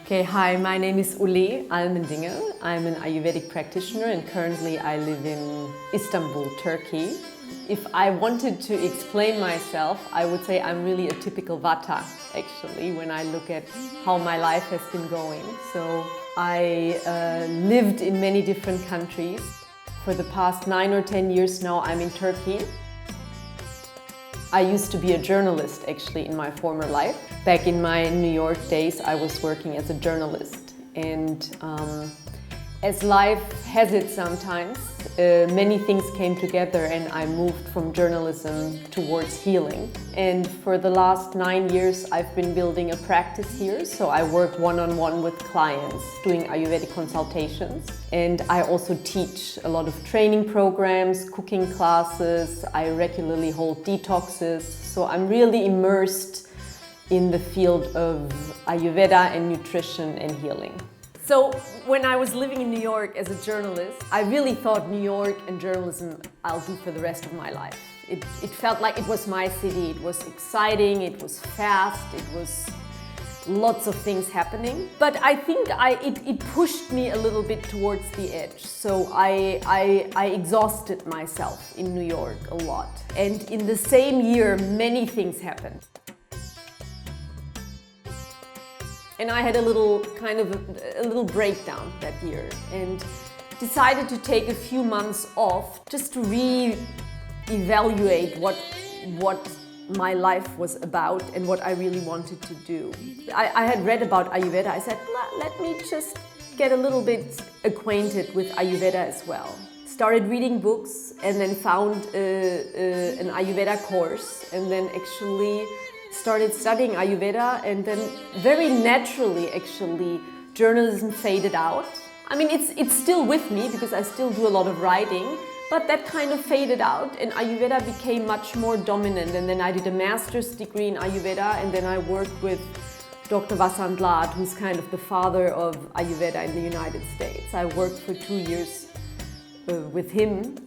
Okay, hi, my name is Ulli Allmendinger. I'm an Ayurvedic practitioner and currently I live in Istanbul, Turkey. If I wanted to explain myself, I would say I'm really a typical Vata, actually, when I look at how my life has been going. So I lived in many different countries. For the past 9 or 10 years now, I'm in Turkey. I used to be a journalist actually in my former life. Back in my New York days, I was working as a journalist. And as life has it sometimes, many things came together and I moved from journalism towards healing. And for the last 9 years, I've been building a practice here. So I work one-on-one with clients doing Ayurvedic consultations. And I also teach a lot of training programs, cooking classes. I regularly hold detoxes. So I'm really immersed in the field of Ayurveda and nutrition and healing. So when I was living in New York as a journalist, I really thought New York and journalism I'll do for the rest of my life. It felt like it was my city. It was exciting, it was fast, it was lots of things happening. But I think it pushed me a little bit towards the edge. So I exhausted myself in New York a lot. And in the same year, many things happened. And I had a little breakdown that year and decided to take a few months off just to re-evaluate what my life was about and what I really wanted to do. I had read about Ayurveda. I said, let me just get a little bit acquainted with Ayurveda as well. Started reading books and then found an Ayurveda course and then actually started studying Ayurveda, and then very naturally actually journalism faded out. I mean, it's still with me because I still do a lot of writing, but that kind of faded out and Ayurveda became much more dominant. And then I did a master's degree in Ayurveda and then I worked with Dr. Vasant Lad, who's kind of the father of Ayurveda in the United States. I worked for 2 years with him.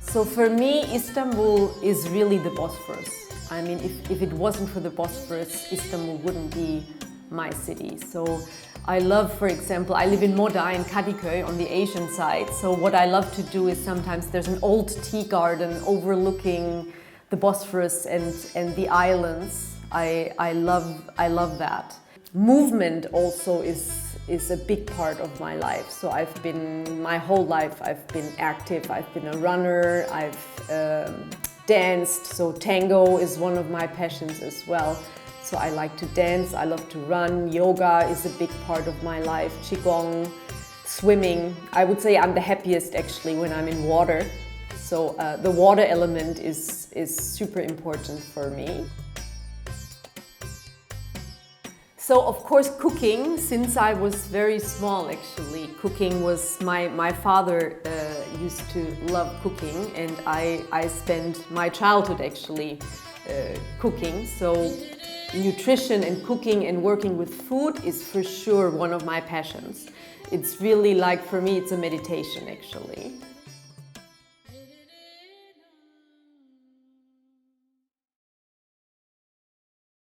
So for me, Istanbul is really the Bosphorus. I mean, if it wasn't for the Bosphorus, Istanbul wouldn't be my city. So I love, for example, I live in Moda in Kadıköy on the Asian side. So what I love to do is sometimes there's an old tea garden overlooking the Bosphorus and the islands. I love that. Movement also is a big part of my life. So my whole life I've been active. I've been a runner, I've danced, so tango is one of my passions as well. So I like to dance, I love to run, yoga is a big part of my life, qigong, swimming. I would say I'm the happiest actually when I'm in water. So the water element is super important for me. So of course cooking, since I was very small actually, cooking was, my father used to love cooking and I spent my childhood actually cooking. So nutrition and cooking and working with food is for sure one of my passions. It's really like, for me, it's a meditation actually.